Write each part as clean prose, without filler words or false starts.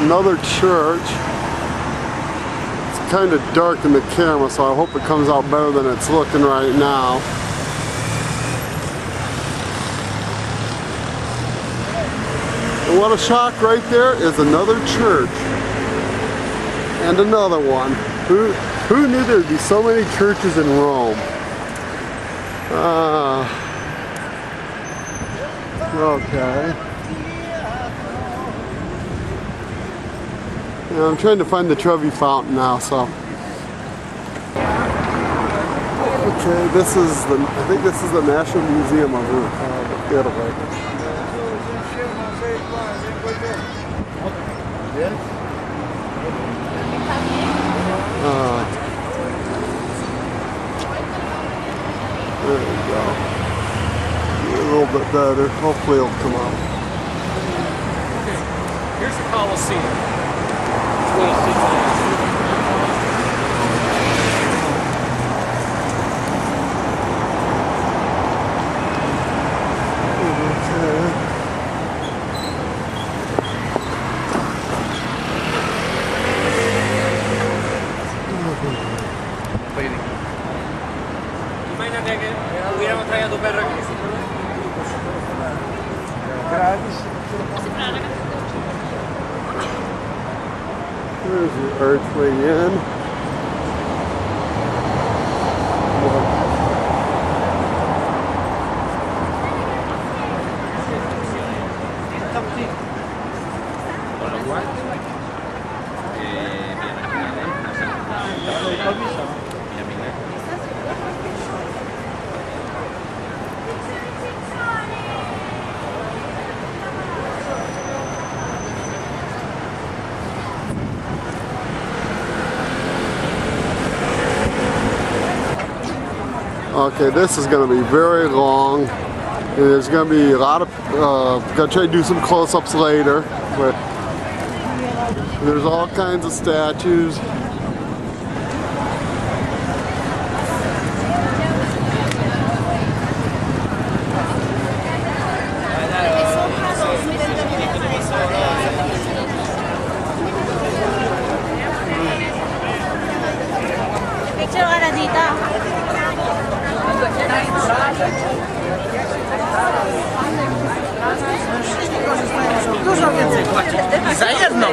another church. It's kind of dark in the camera, so I hope it comes out better than it's looking right now. And what a shock right there is another church. And another one. Who knew there'd be so many churches in Rome? Okay. Yeah, I'm trying to find the Trevi Fountain now, so. Okay, this is the, I think this is the National Museum of Italy. There we go. A little bit better. Hopefully it'll come out. Okay, here's the Colosseum. Hubiéramos traído tu perro aquí. There's the archway in. Okay, this is going to be very long. And there's going to be a lot of, going to try to do some close-ups later. But there's all kinds of statues. Picture ka na dito. Dużo więcej płaci. Za jedną.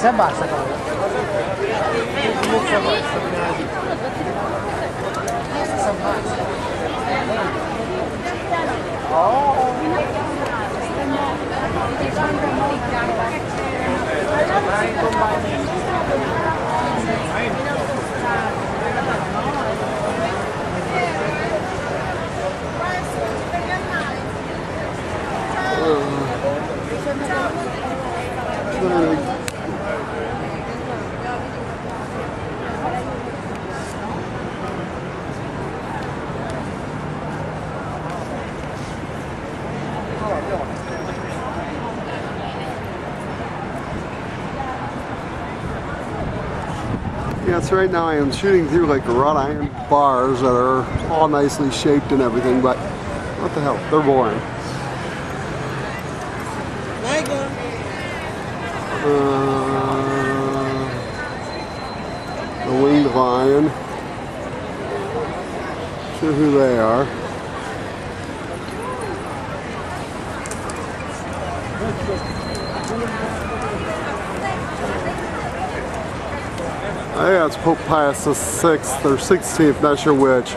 Se abbassa cosa? Si abbassa. Yes, right now I am shooting through like wrought iron bars that are all nicely shaped and everything, but what the hell, they're boring. The winged lion. Not sure who they are. I think that's Pope Pius VI or 16th, not sure which.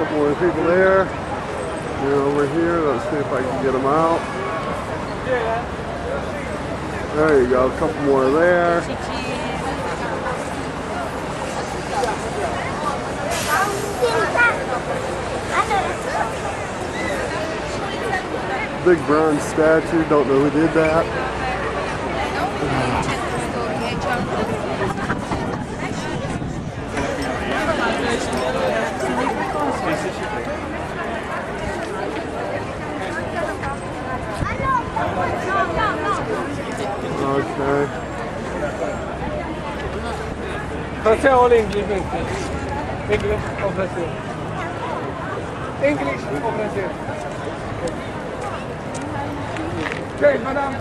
couple more people there. And over here, let's see if I can get them out. There you go, a couple more there. Big bronze statue, don't know who did that. Okay. Français or English? English or français? English or français? Okay, madame.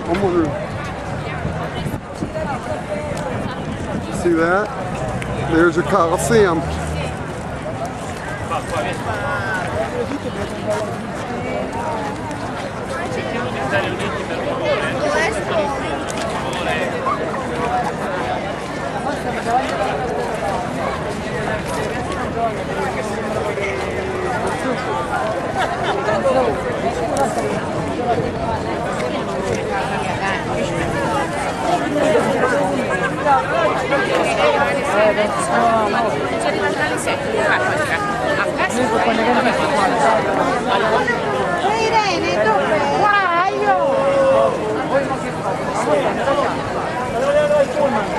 I'm wondering. See that? There's your Coliseum.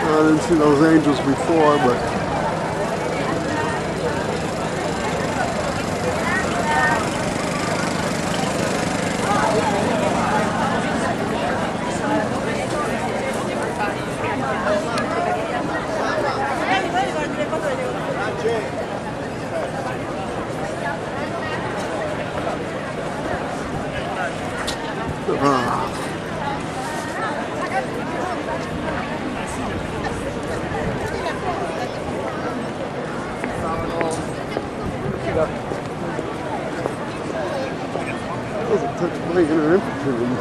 I didn't see those angels before, but doesn't touch my inner infantry.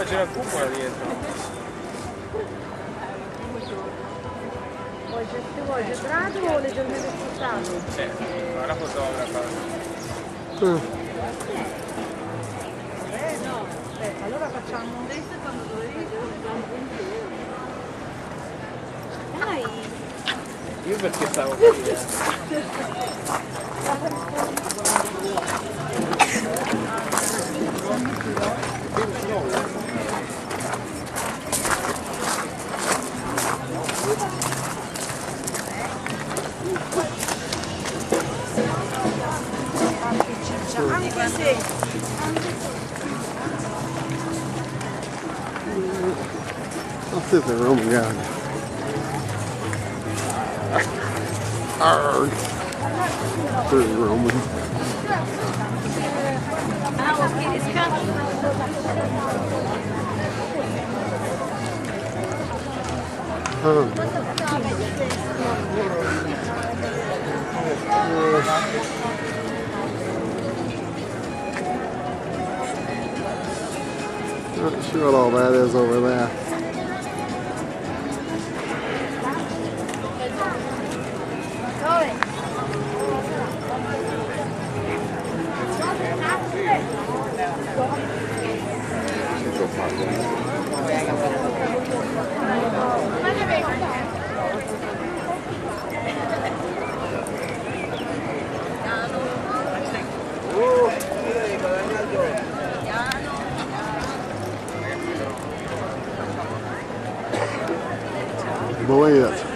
C'è la cupola dietro. Che vuoi, centrato o leggermente spostato? La fotografa. No, allora facciamo questo quando dovevi. Dai! Io perché stavo qui? Anche se This is the Roman God. Arrgh. Pretty Roman. Not sure what all that is over there. Believe it.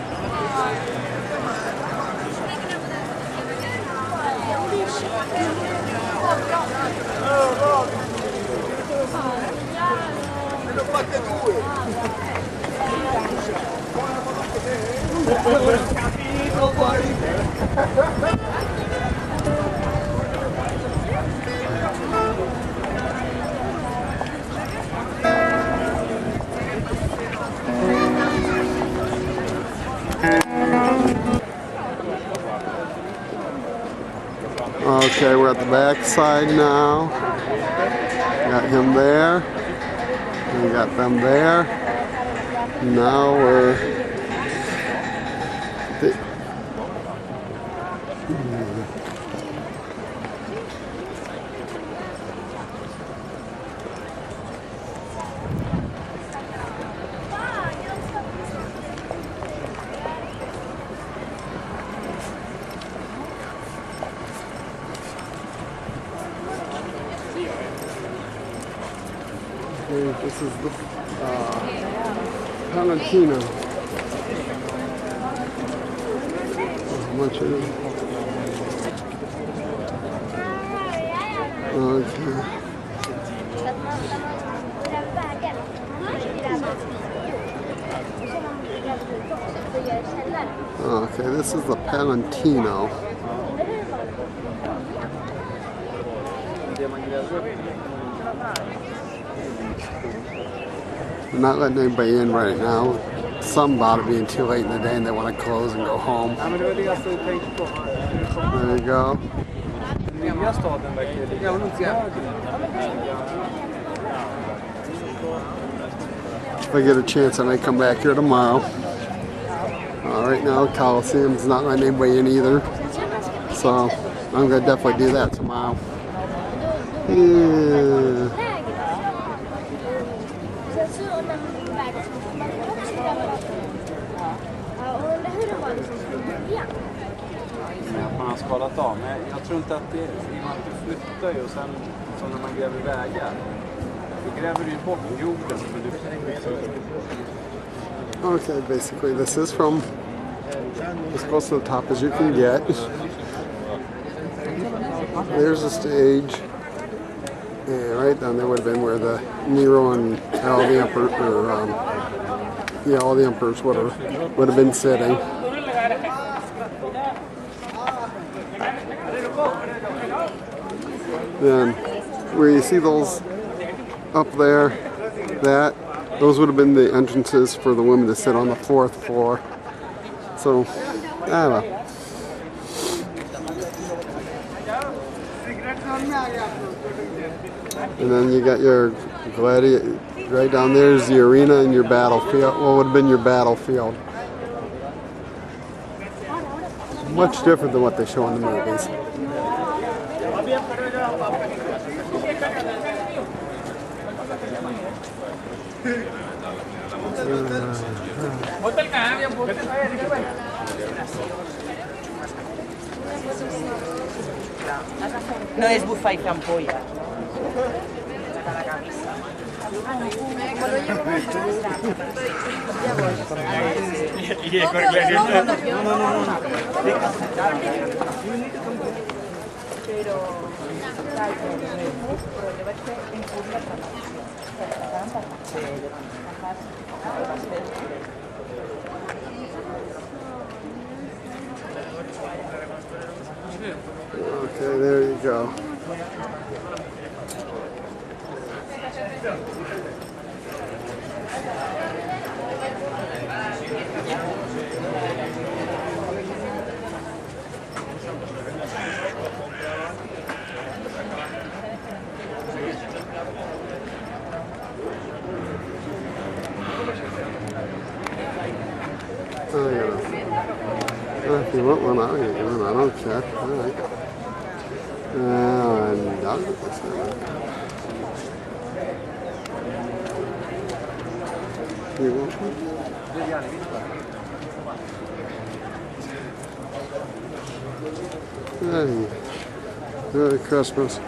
Okay, we're at the back side now. Got him there. We got them there. Now we're this is the Valentino. How much is it? Okay. Okay, this is the Palantino. I'm not letting anybody in right now. Some about it being too late in the day and they want to close and go home. There you go. If I get a chance, I may come back here tomorrow. Right now, Coliseum's not letting anybody in either. So I'm going to definitely do that tomorrow. Yeah. Man har skalat av, men jag tror inte att det är att du flyttar ju och sen som när man gräver vägar. Du gräver ju bort jorden. Okay, basically this is from as close to the top as you can get. There's the stage. And right down there would have been where the Nero and all the emperors, all the emperors would have been sitting. Then, where you see those up there, those would have been the entrances for the women to sit on the 4th floor. So, I don't know. And then you got your gladiator, right down there is the arena and your battlefield. What would have been your battlefield? Much different than what they show in the movies. No es bufa y campoya. Pero Okay, there you go. Oh, yeah. If you want one, I'll get you one. I don't care. All right. And I'll get this one. You want one? Hey, Merry Christmas.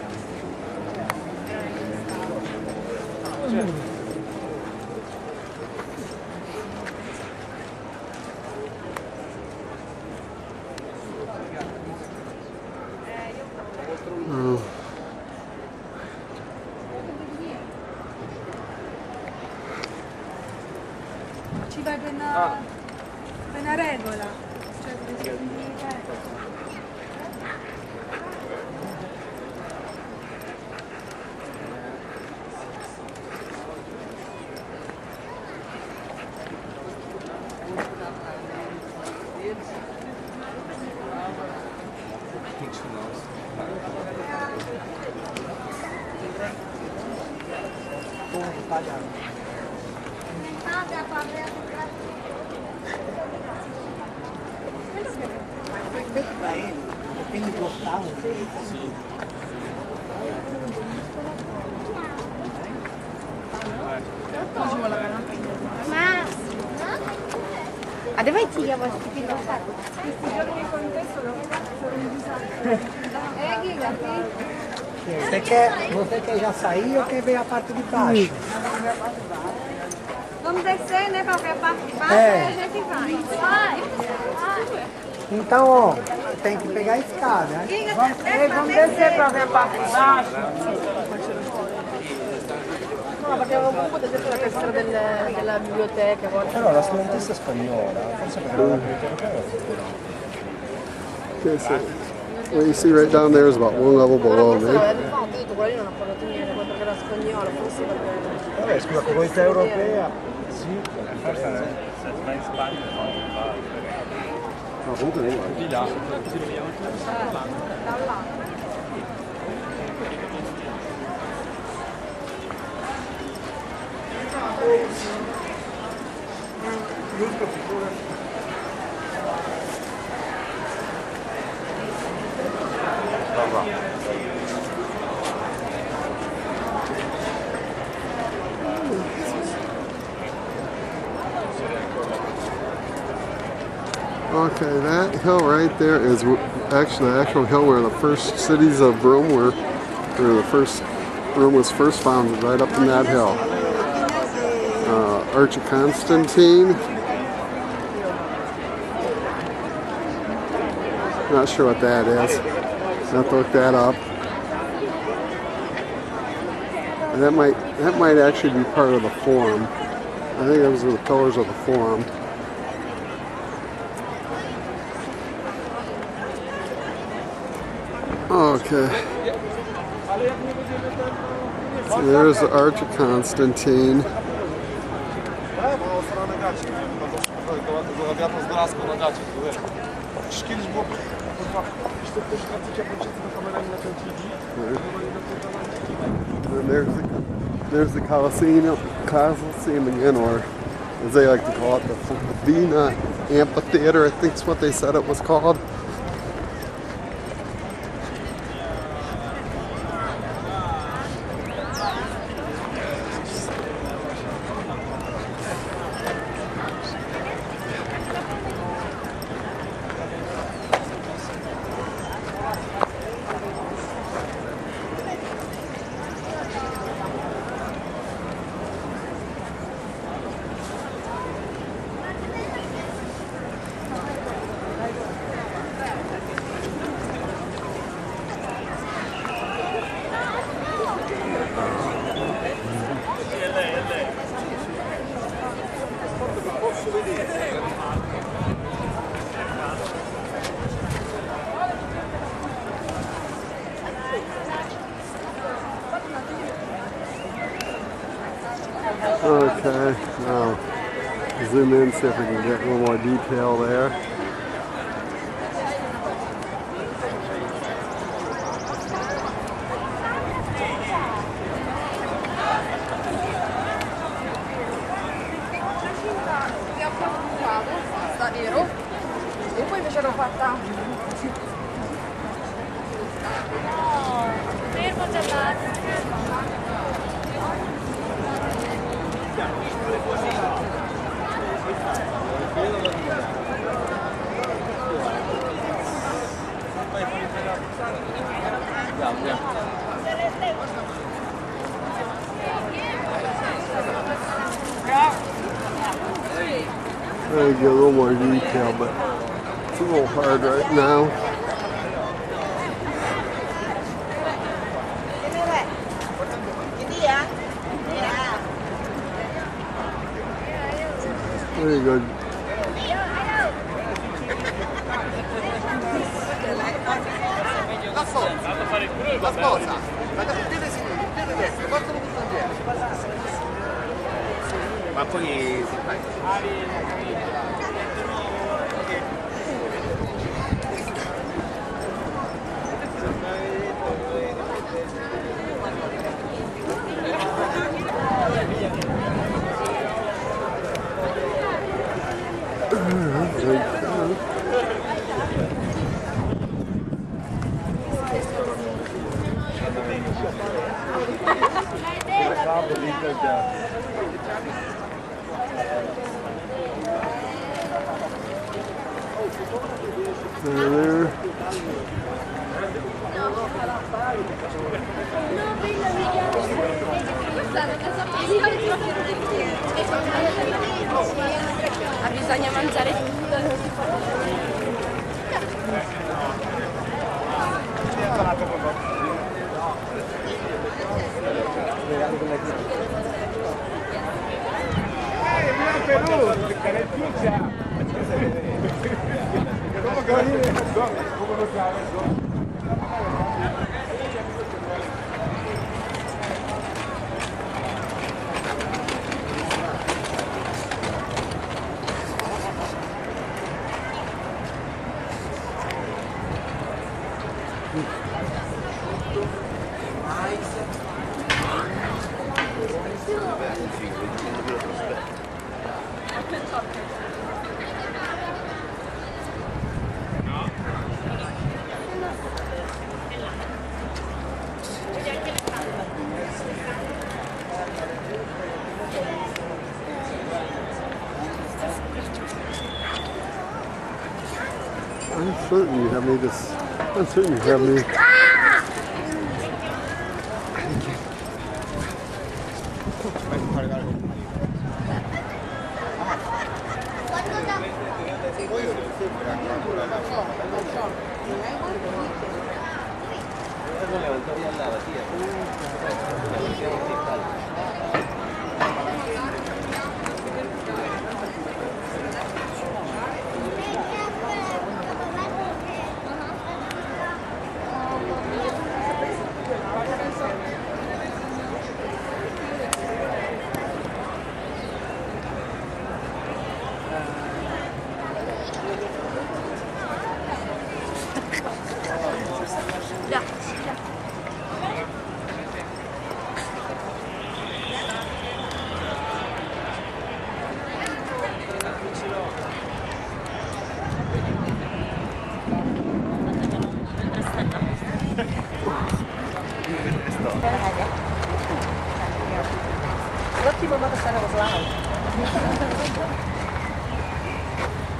Ci va una regola. Cioè, Quindi costava. Ada baik sih ya bos, kita questi giorni con te sono un disastro. Você quer já sair ou quer ver a parte de baixo? Vamos descer, né, pra ver a parte de baixo É. e a gente vai. Então, ó, tem que pegar a escada, né? Vamos descer pra ver a parte de baixo. No, perché avevo potuto essere la tessera della biblioteca. Però la studentessa spagnola, forse perché non la biblioteca. Okay, so what you see right down there is about one level below me. Ho detto, quella lì non ha parlato niente, poi perché era spagnola, forse perché... Vabbè, scusa, comunità europea, sì. No, comunque non è. Di là. Okay, that hill right there is actually the actual hill where the first cities of Rome were, where the first Rome was first founded, right up in that hill. Arch of Constantine. Not sure what that is. I have to look that up. And that might actually be part of the Forum. I think those are the pillars of the Forum. Okay. So there's the Arch of Constantine. And there's the Colosseum again, or as they like to call it, the Vena Amphitheater, I think is what they said it was called. zoom in, see if we can get a little more detail there. Sta nero e poi invece l'ho fatta Fermo già Trying to get a little more detail, but it's a little hard right now. Very good. La sposa, piede sinistro, piede destro, portalo tutto insieme. Ma poi si fa. There. bisogna mangiare tutto. I'm certain you have me this. I'm certain you have me.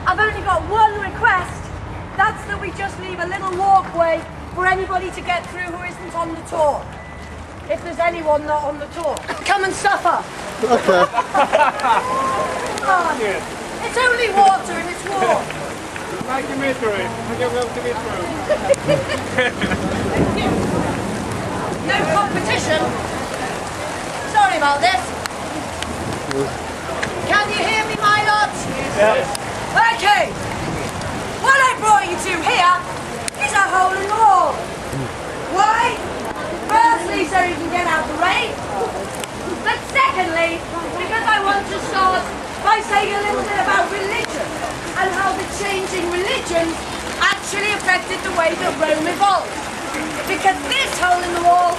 I've only got one request. That's that we just leave a little walkway for anybody to get through who isn't on the tour. If there's anyone not on the tour, come and suffer. Okay. It's only water and it's warm. Like the metro, like the metro. No competition. Sorry about this. Can you hear me, my lot? Yes. Okay. What I brought you to here is a hole in the wall. Why? Firstly, so you can get out the rain. But secondly, because I want to start by saying a little way that Rome evolved. Because this hole in the wall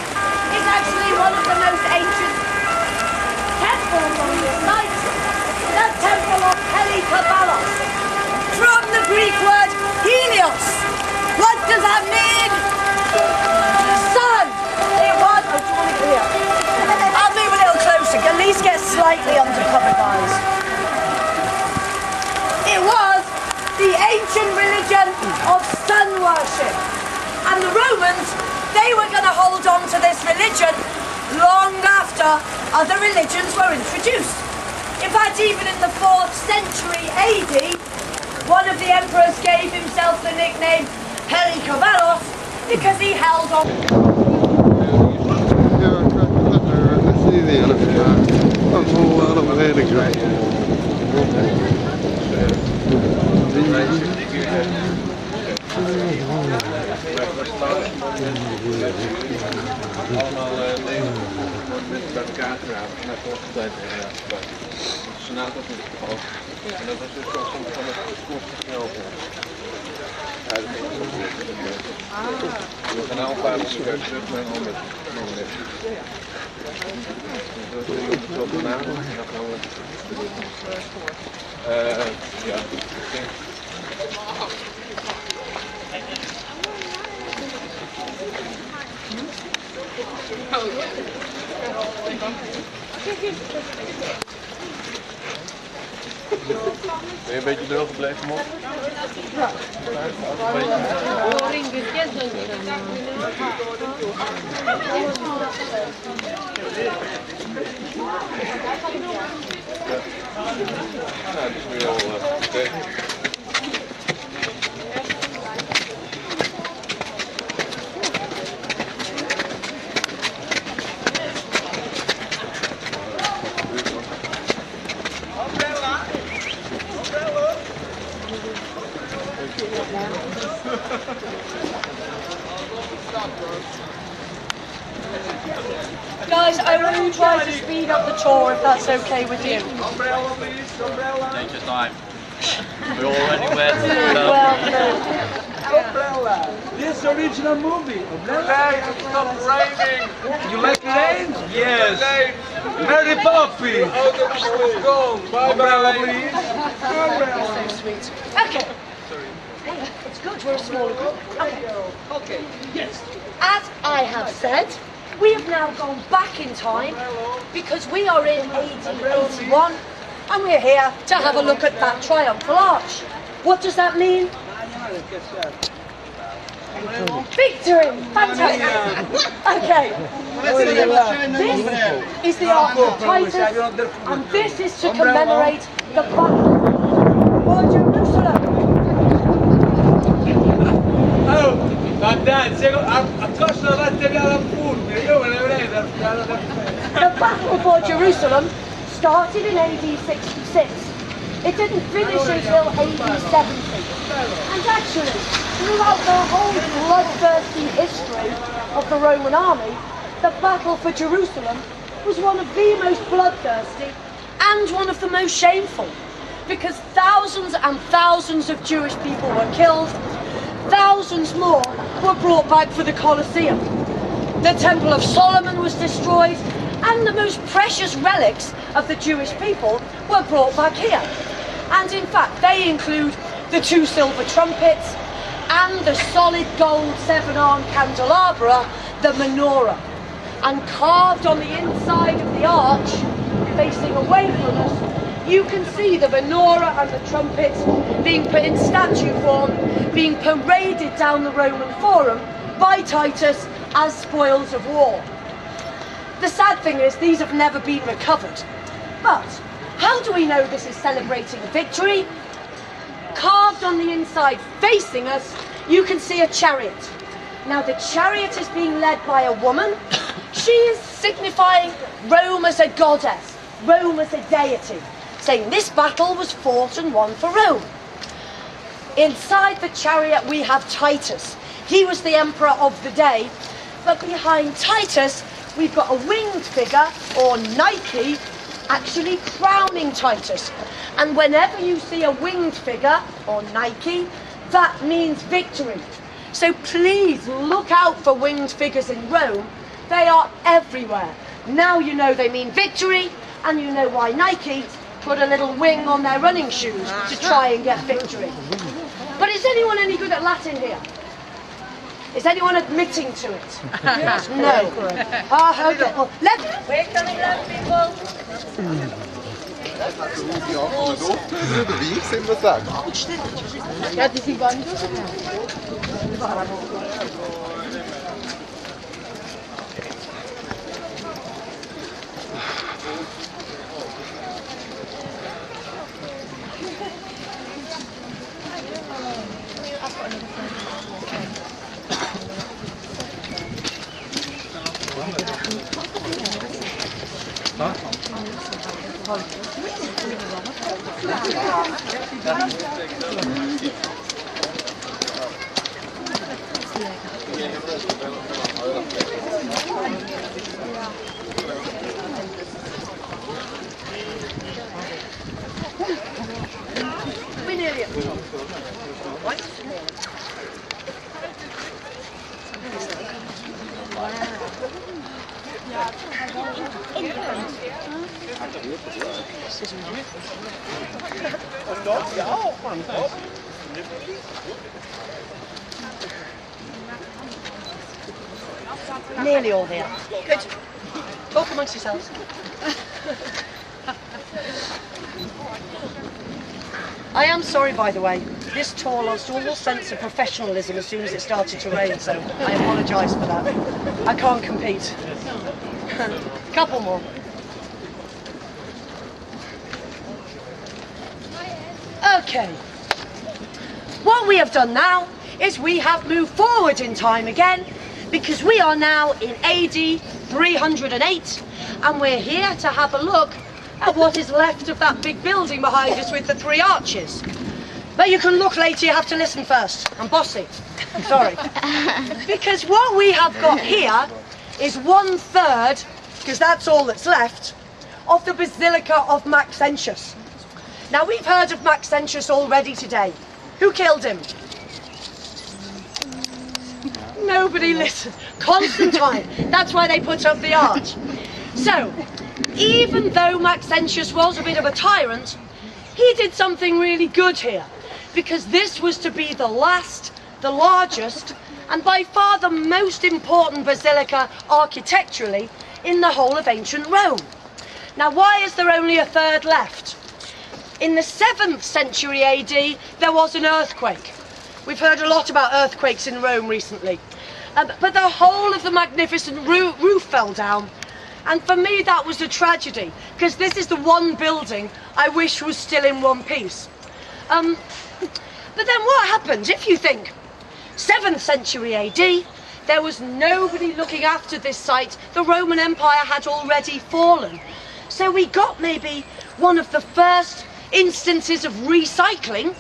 is actually one of the most ancient temples on this site. The Temple of Helikabalos. From the Greek word helios. What does that mean? Sun. It was. Oh, do you want to hear? I'll move a little closer. At least get slightly undercover, guys. It was the ancient religion of sun worship. And the Romans, they were going to hold on to this religion long after other religions were introduced. In fact, even in the 4th century AD, one of the emperors gave himself the nickname Helikabalos because he held on. I see the other a whole lot of way to go. Allemaal met elkaar geraakt. En dat was altijd de Senaat was in het geval. En dat was dus soms van het kort gesneld. Ja, dat is we gaan nou een paar minuten terug naar een ander moment. Dat is zo benaderd. En dan gaan we... ja, ik denk... Ben je een beetje droog gebleven, Mop? Ja. Nou, dat is nu al oké. Guys, I will try to speed up the tour if that's okay with you. Umbrella, please. Umbrella. Take your time. We're already wet. Well, Umbrella. This is original movie. Umbrella. Stop raining. You like rain? Yes. Mary Poppins. Oh, the pool is gone. Bye umbrella, please. Umbrella. so sweet. Okay. Hey, it's good. We're a smaller group. Okay. Yes. As I have said, we have now gone back in time because we are in AD 81 and we're here to have a look at that triumphal arch. What does that mean? Victory! Fantastic! Okay. This is the Arch of Titus and this is to commemorate the battle for Jerusalem. The battle for Jerusalem started in AD 66. It didn't finish until AD 70. And actually, throughout the whole bloodthirsty history of the Roman army, the battle for Jerusalem was one of the most bloodthirsty and one of the most shameful, because thousands and thousands of Jewish people were killed, thousands more were brought back for the Colosseum. The Temple of Solomon was destroyed, and the most precious relics of the Jewish people were brought back here. And in fact, they include the 2 silver trumpets and the solid gold 7-armed candelabra, the menorah. And carved on the inside of the arch, facing away from us, you can see the menorah and the trumpets being put in statue form, being paraded down the Roman Forum by Titus as spoils of war. The sad thing is, these have never been recovered. But how do we know this is celebrating victory? Carved on the inside, facing us, you can see a chariot. Now the chariot is being led by a woman. She is signifying Rome as a goddess, Rome as a deity, saying this battle was fought and won for Rome. Inside the chariot we have Titus. He was the emperor of the day, but behind Titus we've got a winged figure, or Nike, actually crowning Titus. And whenever you see a winged figure, or Nike, that means victory. So please look out for winged figures in Rome. They are everywhere. Now you know they mean victory, and you know why Nike put a little wing on their running shoes to try and get victory. But is anyone any good at Latin here? Is anyone admitting to it? Yes. No. Ah, okay. Well, we're coming up, people. Wie ich es immer sage. Ja, die sind wandern. We're nearly at the top. Right? Nearly all here. Good. Talk amongst yourselves. I am sorry, by the way. This tour lost all sense of professionalism as soon as it started to rain, so I apologise for that. I can't compete. Couple more. Okay. What we have done now is we have moved forward in time again, because we are now in AD 308, and we're here to have a look at what is left of that big building behind us with the 3 arches. But you can look later, you have to listen first. I'm bossy. I'm sorry. Because what we have got here is 1/3, because that's all that's left, of the Basilica of Maxentius. Now, we've heard of Maxentius already today. Who killed him? Nobody listened. Constantine. That's why they put up the arch. So, even though Maxentius was a bit of a tyrant, he did something really good here, because this was to be the last, the largest, and by far the most important basilica architecturally in the whole of ancient Rome. Now, why is there only 1/3 left? In the 7th century AD, there was an earthquake. We've heard a lot about earthquakes in Rome recently. But the whole of the magnificent roof fell down. And for me, that was a tragedy, because this is the one building I wish was still in one piece. But then what happened? If you think 7th century AD, there was nobody looking after this site. The Roman Empire had already fallen. So we got maybe one of the first instances of recycling,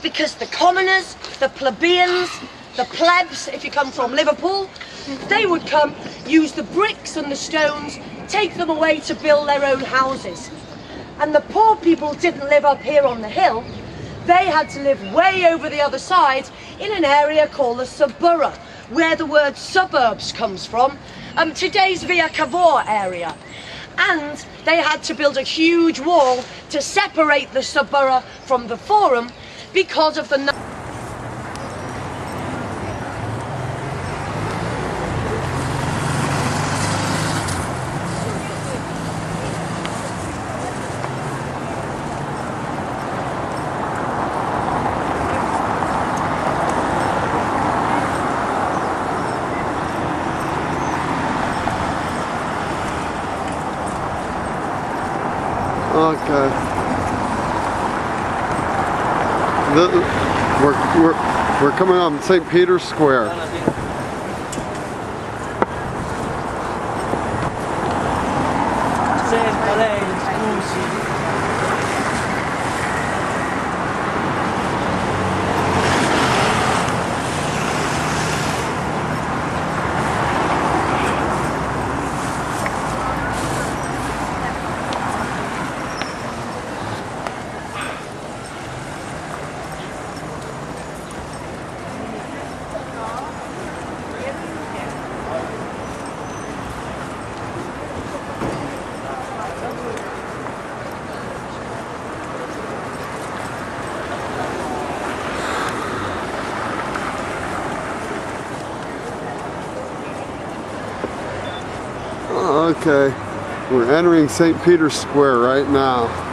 because the commoners, the plebeians, the plebs, if you come from Liverpool, they would come, use the bricks and the stones, take them away to build their own houses. And the poor people didn't live up here on the hill. They had to live way over the other side in an area called the suburra, where the word suburbs comes from, today's Via Cavour area. And they had to build a huge wall to separate the suburra from the forum because of the... Okay. We're coming up St. Peter's Square. Okay, we're entering St. Peter's Square right now.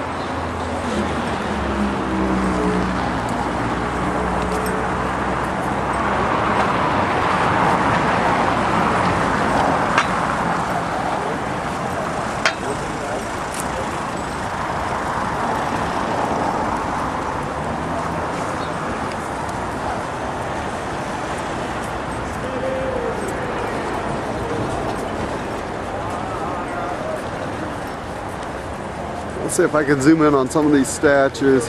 Let's see if I can zoom in on some of these statues.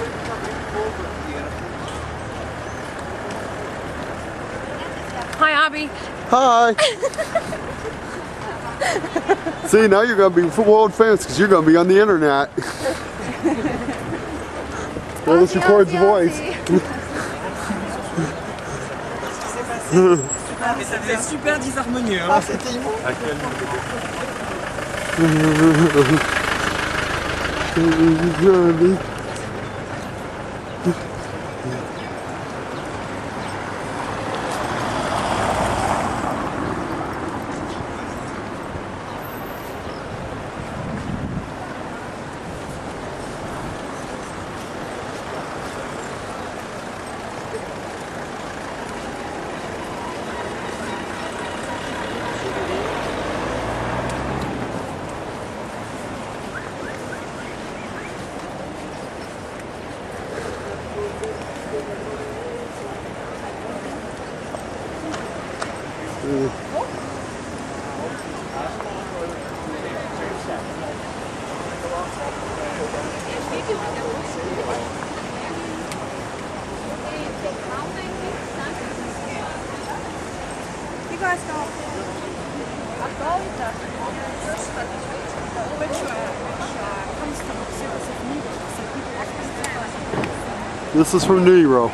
Hi, Abby. Hi! See, now you're going to be world famous because you're going to be on the internet. Well, this records the voice. Mais ça faisait super disharmonieux. Hein. C'était immonde. You guys go. Which comes from the service of Nero. This is from Nero.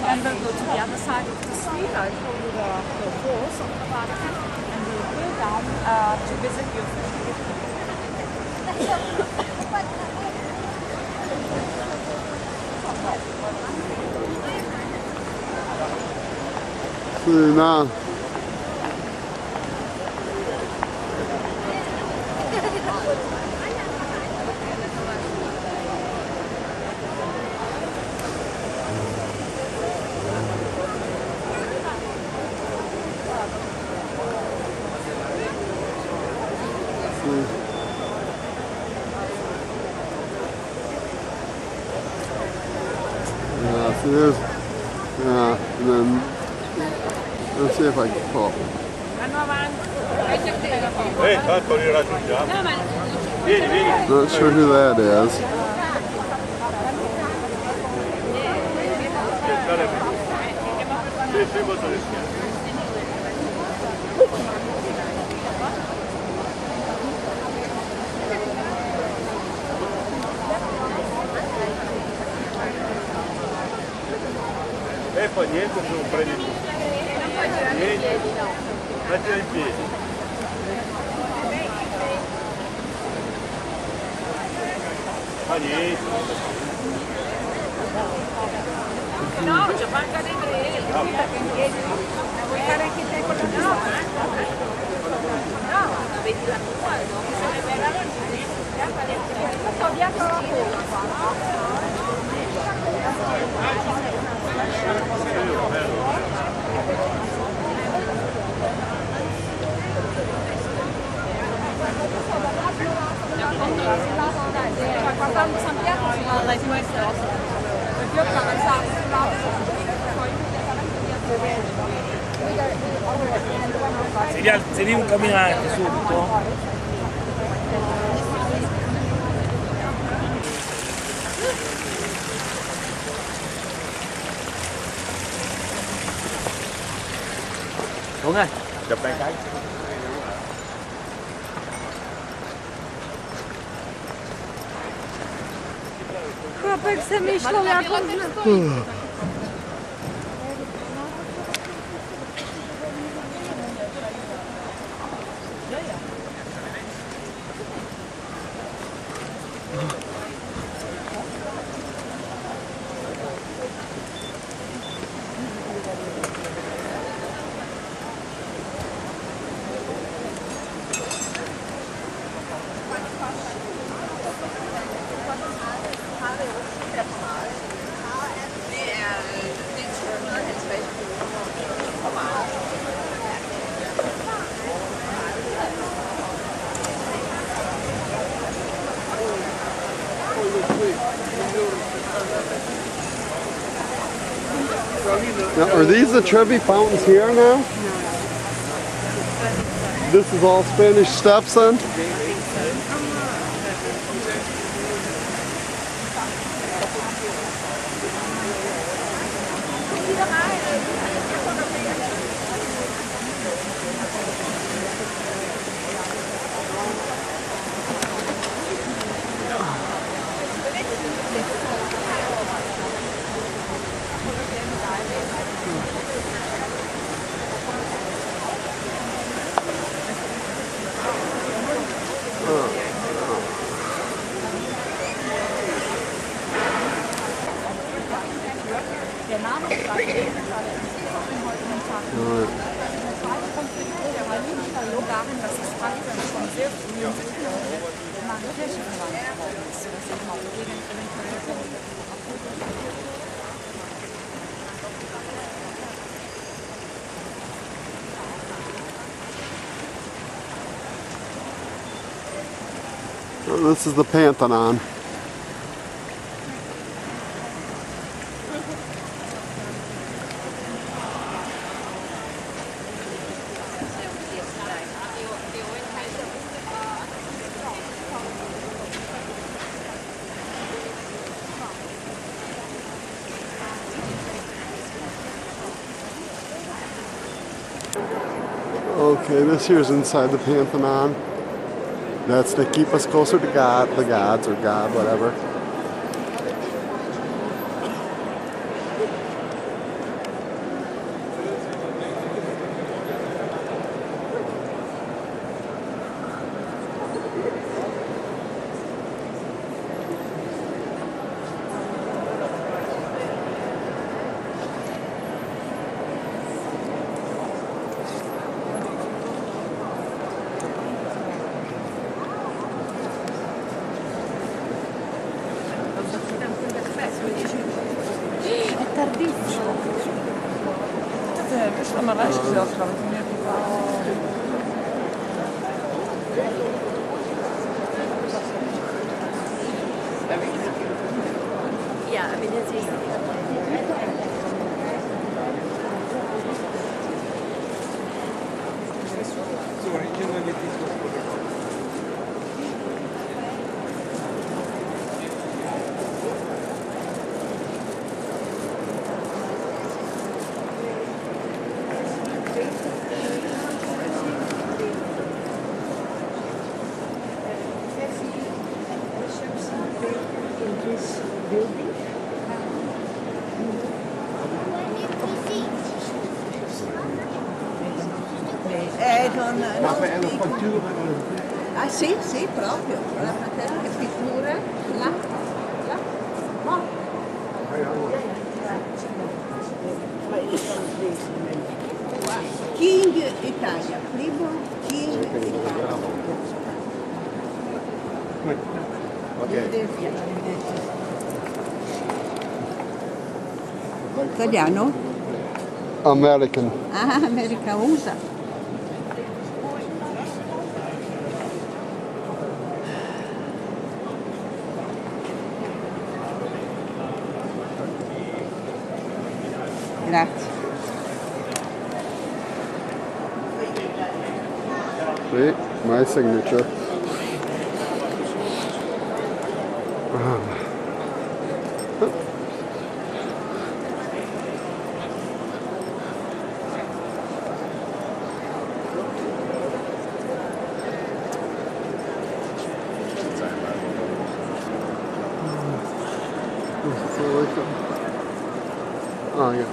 And we'll go to the other side of the street. I'll show you the walls of the Vatican, and we'll go down to visit your Now, so there's, and then let's see if I can pull. Not sure who that is. Fa niente se non prendi tu. Niente. Mettila in piedi. Fa niente. No, c'è manca dei treni, vuoi fare anche te con la tua? No, vedi la tua, no? Se ne verranno sto dietro la guardando San Pietro sulla sinistra, perché io ho attraversato Se devi camminare subito. Đúng rồi. Chụp đây cái. Chłopak se myślał jak on... Now, are these the Trevi fountains here now? No. This is all Spanish steps then? This is the Pantheon. Okay, this here's inside the Pantheon. That's to keep us closer to God, the gods, or God, whatever. Wyszłam na razie z Piotra, ale to mnie Yeah, I mean, it's easy. Non ah sì, sì, proprio. La pittura, là, là. Philadelphia. Italiano? American. Ah, America, USA. Grazie. See, my signature. Oh, yeah.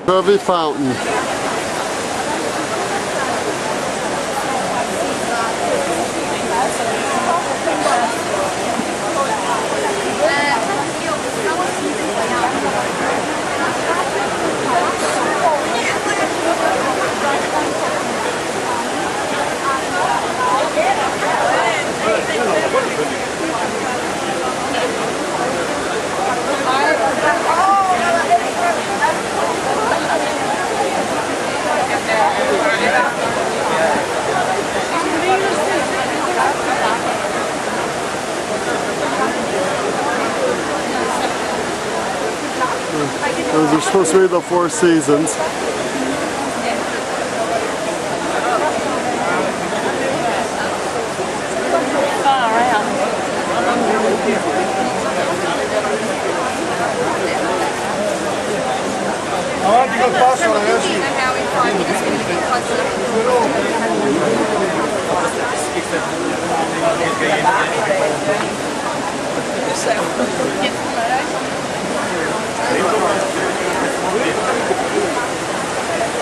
Trevi Fountain. Those are supposed to be the Four Seasons. Avanti col passo, ragazzi.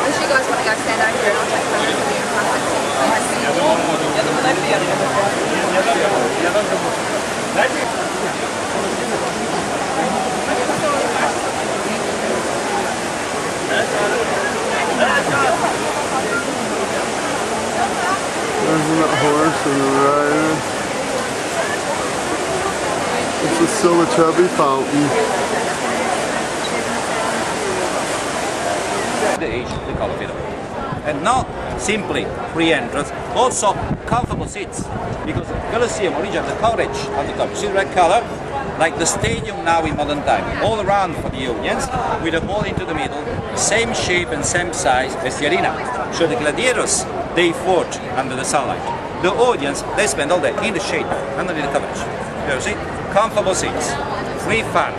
Unless you guys want to go stand over here and I'll take photos of you and pass it to you. There's that horse and the rider. This is still the Trevi Fountain. The age, the color fit. And not simply free entrance, also comfortable seats. Because Colosseum originally the courage on the top. You see the red color? Like the stadium now in modern time. All around for the audience, with a hall into the middle, same shape and same size as the arena. So the gladiators, they fought under the sunlight. The audience, they spend all day in the shade, under the coverage. You see? Comfortable seats, free fun,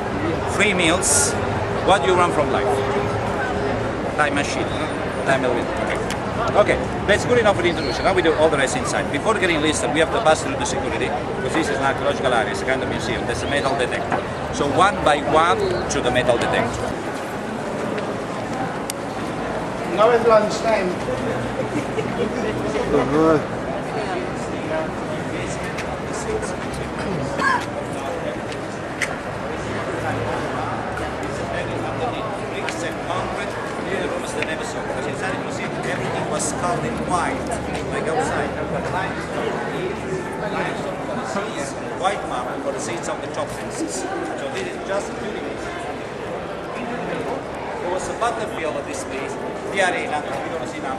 free meals. What do you want from life? Time machine, time will win. Okay, that's good enough for the introduction. Now we do all the rest inside. Before getting listed, we have to pass through the security, because this is an archaeological area, it's a kind of museum. There's a metal detector. So one by one to the metal detector. Now it's lunchtime. They never saw, because inside the museum everything was sculpted in white, like outside. White marble for the seats of the top fences. So this is just beautiful. There was a battlefield of this place, the arena, we're going to see now.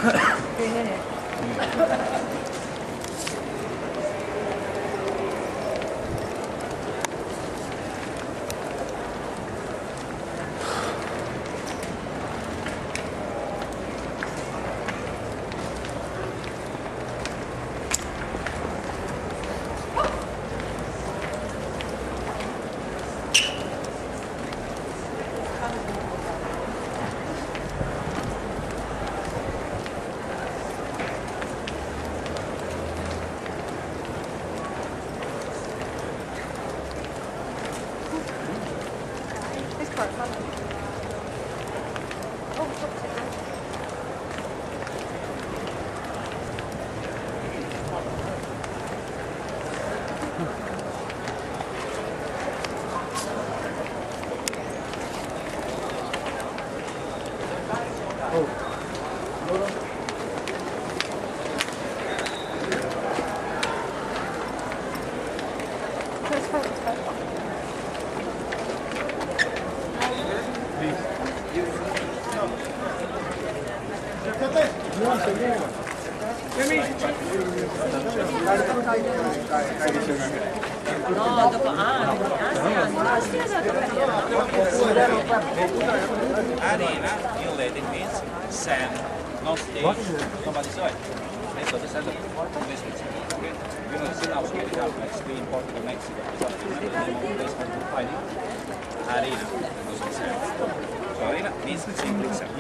No, dopo anni è stato Arena in Latin means sand, not stage. Somebody saw it. And so this has a this is okay. You know, the now scale down like Spain, Portugal, Mexico. Remember the name of this country fighting? Arena. Those are sand. So arena means simply sand.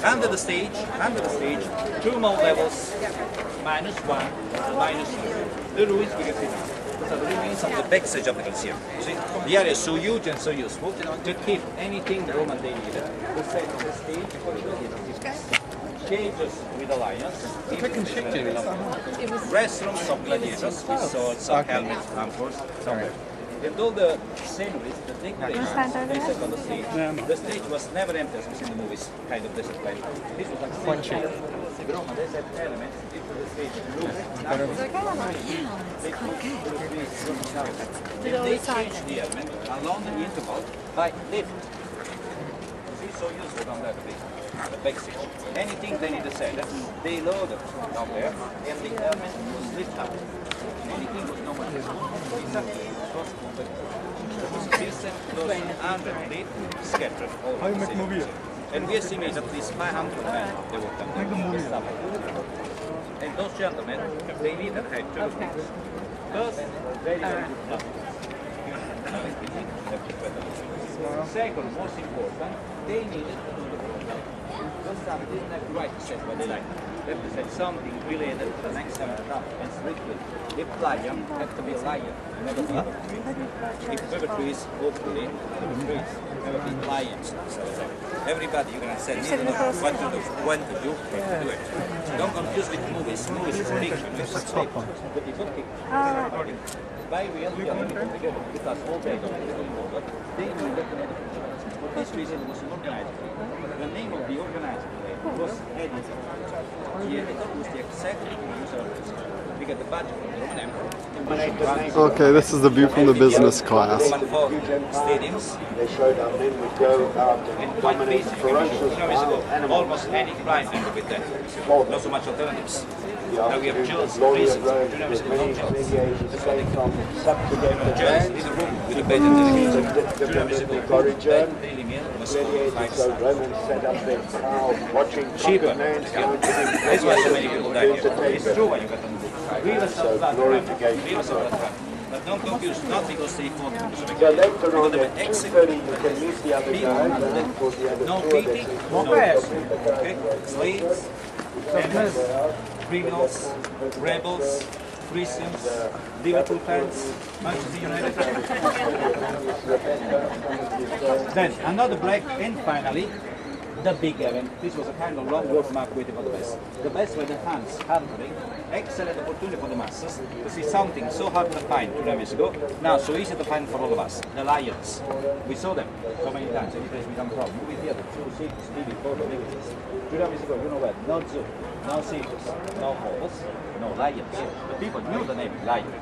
Under the stage, two more levels, -1, -2. The ruins we can see now. Those are the remains of the backstage of the Colosseum. You see, the area is so huge and so useful to keep anything the Roman they needed. The set of the stage for the gladiators. Cages with the lions. Restrooms of gladiators with swords, some helmets, armors, somewhere. And all the sceneries, the decorations they set on the stage. The stage was never empty as we see in the movies, kind of discipline. This was like Roma, they set elements into the stage. They changed the element along the interval by lift. This is so useful down there, the backstage. Anything they need to set, they load it down there, and the element was lifted up. Anything was no more. Those underneath scattered all over the city. And we estimate at least 500 men they worked on them. And those gentlemen, they needed had two things. First, very, very good luck. Second, most important, they needed to do the program. Those stuff didn't have the right to set what they liked. They have to set something related to the next 7 and strictly. If lion, have to be a lion, never be other trees. If river trees, hopefully, river trees, never be lions. So everybody you're gonna set needs to know what to do, when to do, how to do it. Don't confuse with movies. Movies is fiction, it's a tape. But if you by reality, together, because all day don't be involved, they will get the for this reason it was an organizer. The name of the organizer was editor. The editor was the executive producer of this. We get the budget from the Roman Emperor. Okay, this is the view from the business class. Stadiums. They showed our men would go out and dominate ferocious animals. Almost any crime ended with that. Not so much alternatives. Now we have jails, prisons, from subjugated lands. In a room with a bed and The corridor, gladiators, so Romans set up their crowd watching conquered lands going to them. That's why so many people died here. It's true what you got on the book. So glorification. But don't confuse, not because they fought because of So later on at 2:30 you can meet the other guys for the other no tour. beating, no press. Okay? Slaves, enemies, criminals, rebels, Christians, Liverpool fans, Manchester United. Then another break, and finally the big event. This was a kind of long walk mark waiting for the best. The best were the hands, handling, excellent opportunity for the masses to see something so hard to find 2 years ago, now so easy to find for all of us, the lions. We saw them so many times, any place we come from, movie theater, zoo, circus, TV, photo, images. 2 years ago, you know what, no zoo, no circus, no horse, no lions. The people knew the name lion,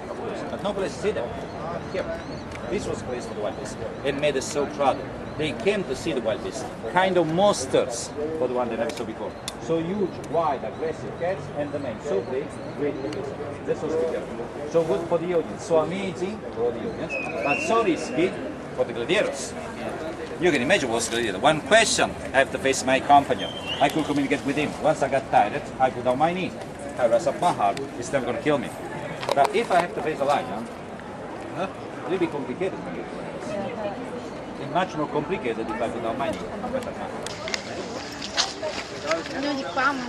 but no place to see them. Here. This was a place for the white and made us so proud. they came to see the wild beasts, kind of monsters for the one they never saw before. So huge, wild, aggressive cats, and the men so big, great for this. That's what's bigger. So good for the audience, so amazing for the audience, but so risky for the gladiators. You can imagine what's gladiator. One question, I have to face my companion. I could communicate with him. Once I got tired, I put down my knee. I raise up my heart, he's never going to kill me. But if I have to face a lion, it will be complicated. It's much more complicated if I put down my knee. Andiamo di qua, ma...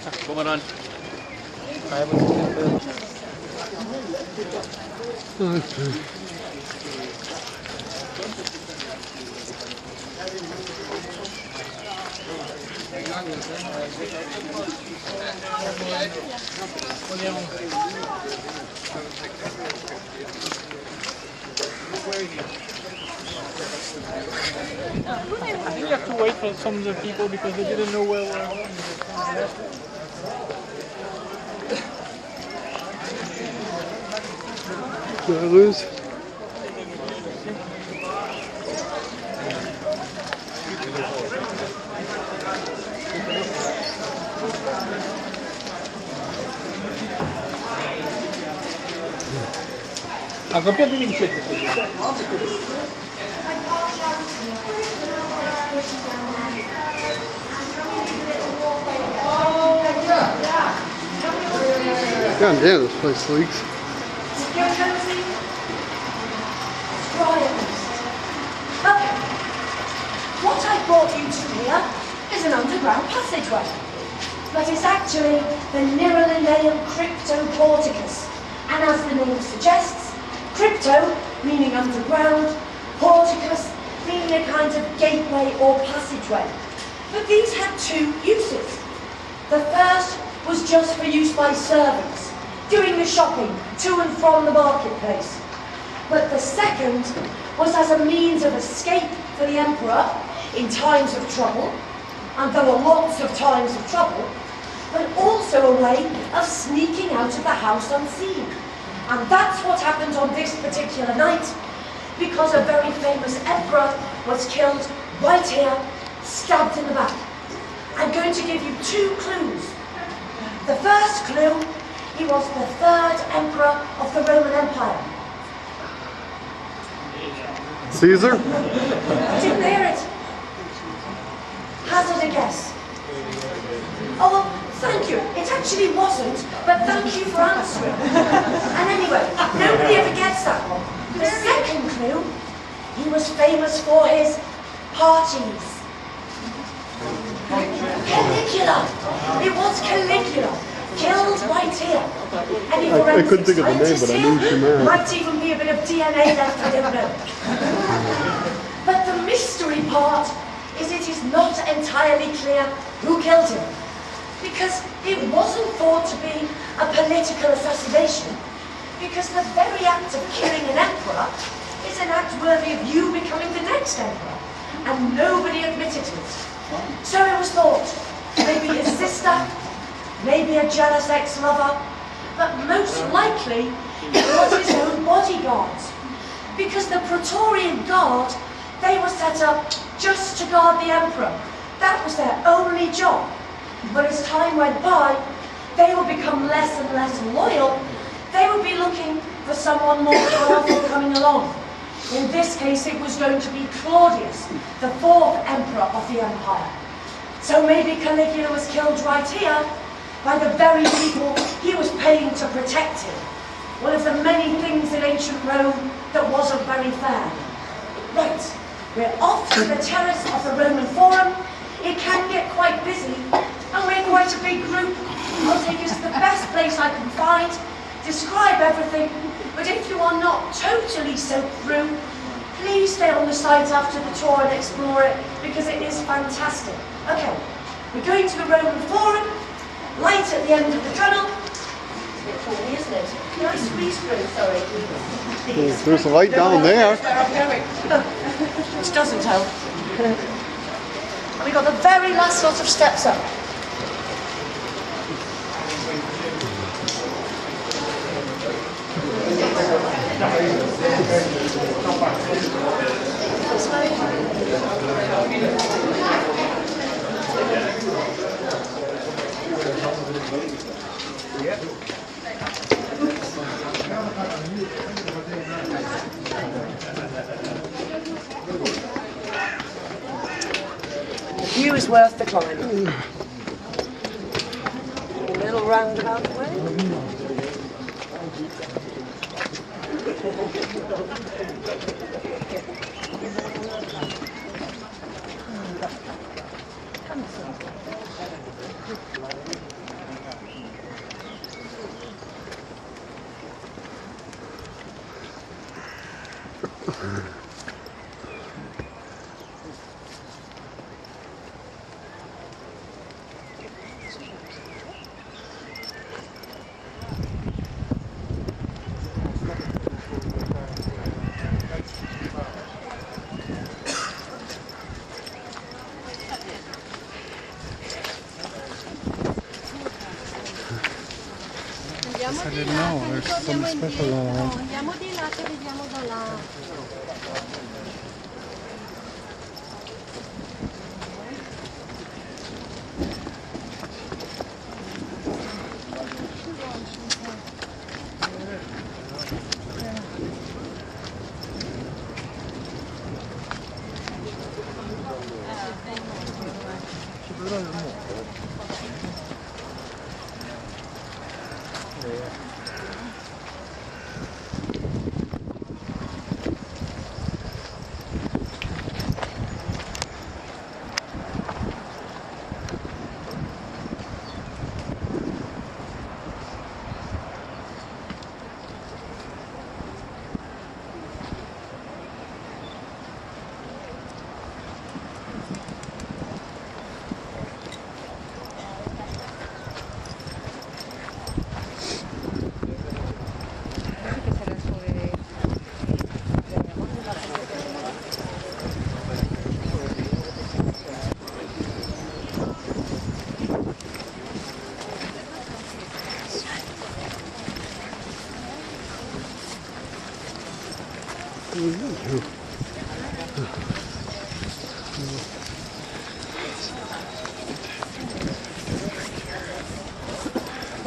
Come on. We have to wait for some of the people because they didn't know where we're going. Lose. A coppia di vincente. God damn, this place leaks. What I brought you to here is an underground passageway, but it's actually the Niralineum Cryptoporticus, and as the name suggests, crypto meaning underground, porticus meaning a kind of gateway or passageway. But these had two uses. The first was just for use by servants, doing the shopping to and from the marketplace. But the second was as a means of escape for the emperor in times of trouble, and there were lots of times of trouble, but also a way of sneaking out of the house unseen. And that's what happened on this particular night, because a very famous emperor was killed right here, stabbed in the back. I'm going to give you two clues. The first clue, he was the third emperor of the Roman Empire. Caesar? Didn't hear it. Hazard a guess. Oh, well, thank you. It actually wasn't, but thank you for answering. And anyway, nobody ever gets that one. The second clue, he was famous for his parties. Caligula. It was Caligula. Killed right here. Any I couldn't think of the name, but I knew she meant. Might even be a bit of DNA left, I don't know. But the mystery part is it is not entirely clear who killed him. Because it wasn't thought to be a political assassination, because the very act of killing an emperor is an act worthy of you becoming the next emperor, and nobody admitted it. So it was thought, maybe his sister, maybe a jealous ex-lover, but most likely it was his own bodyguards, because the Praetorian Guard, they were set up just to guard the emperor. That was their only job. But as time went by, they would become less and less loyal. They would be looking for someone more powerful coming along. In this case, it was going to be Claudius, the fourth emperor of the empire. So maybe Caligula was killed right here by the very people he was paying to protect him. One of the many things in ancient Rome that wasn't very fair. Right, we're off to the terrace of the Roman Forum. It can get quite busy, and we're quite a big group. I'll take us to the best place I can find, describe everything, but if you are not totally soaked through, please stay on the site after the tour and explore it, because it is fantastic. Okay, we're going to the Roman Forum, light at the end of the tunnel. It's a bit tawny, isn't it? Can I squeeze through? Sorry. There's a light down there. Which doesn't help. And we got the very last lot of steps up. The view is worth the climb. A little roundabout way. I didn't know, there's something special on. Andiamo di là che vediamo da là.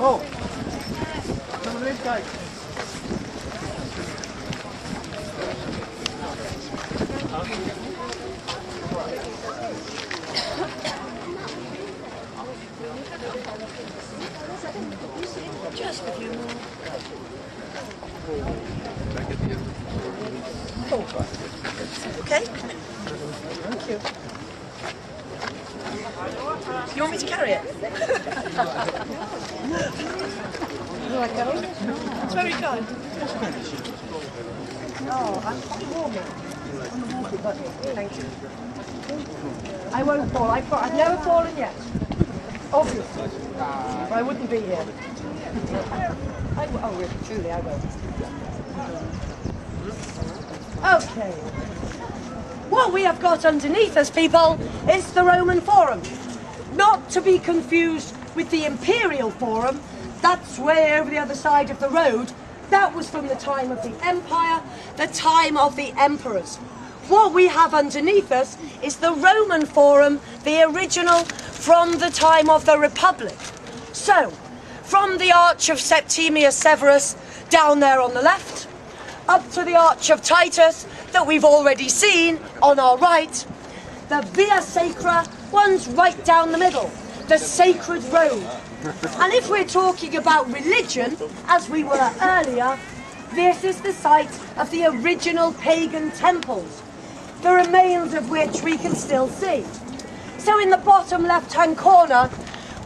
Oh, some of these guys. Just a few more. Okay. Thank you. You want me to carry it? It's very kind. Oh, I'm warming. Thank you. I won't fall. I've never fallen yet. Obviously. Or I wouldn't be here. Oh, really, truly, I will. Okay. What we have got underneath us, people, is the Roman Forum. Not to be confused with the Imperial Forum. That's way over the other side of the road. That was from the time of the Empire, the time of the emperors. What we have underneath us is the Roman Forum, the original from the time of the Republic. So, from the Arch of Septimius Severus down there on the left, up to the Arch of Titus that we've already seen on our right, the Via Sacra runs right down the middle, the Sacred Road. And if we're talking about religion, as we were earlier, this is the site of the original pagan temples, the remains of which we can still see. So in the bottom left-hand corner,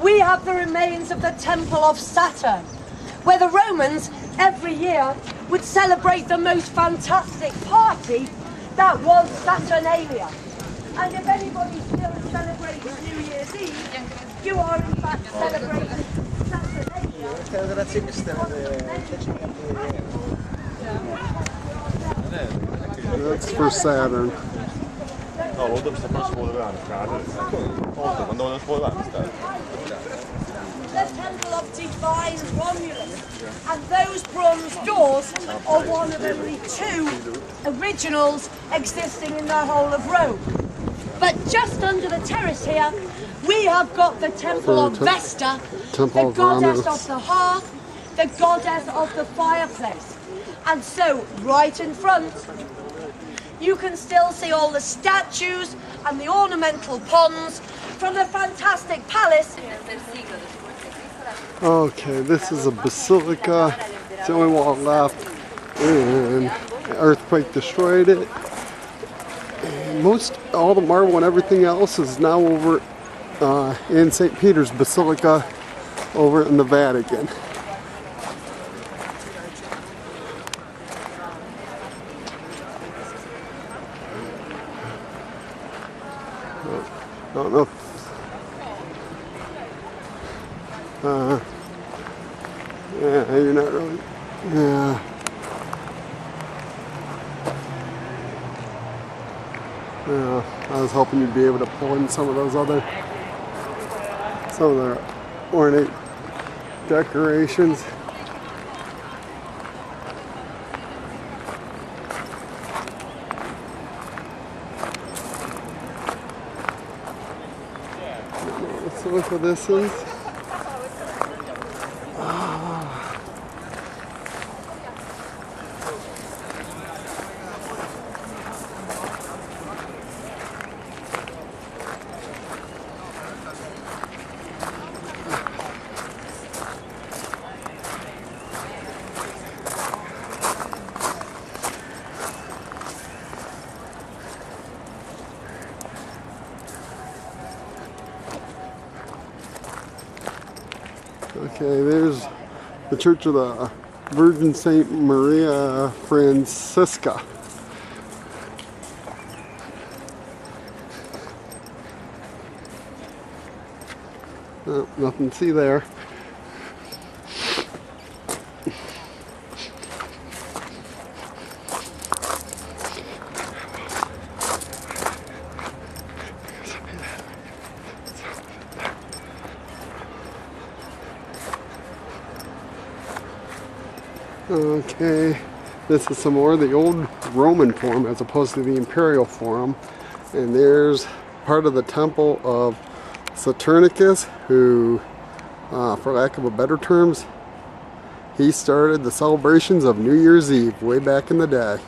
we have the remains of the Temple of Saturn, where the Romans every year would celebrate the most fantastic party that was Saturnalia. And if anybody still celebrates New Year's Eve, you are in fact celebrating Saturnalia. That's for Saturn. No, låt dem stoppa spårvagn. Quando non spårvagn. The Temple of Divine Romulus. And those bronze doors are one of only 2 originals existing in the whole of Rome. But just under the terrace here, we have got the Temple of Vesta, the goddess of the hearth, the goddess of the fireplace. And so, right in front, you can still see all the statues and the ornamental ponds from the fantastic palace. Okay, this is a basilica. It's the only wall left, and the earthquake destroyed it. And all the marble and everything else is now over in St. Peter's Basilica over in the Vatican. I don't know. Yeah, you're not really. Yeah. Yeah, I was hoping you'd be able to pull in some of those other, some of the ornate decorations. Let's look what this is. Okay, there's the Church of the Virgin Saint Maria Francisca. Oh, nothing to see there. Okay, this is some more of the old Roman Forum as opposed to the Imperial Forum. And there's part of the temple of Saturnicus, who, for lack of a better terms, he started the celebrations of New Year's Eve way back in the day.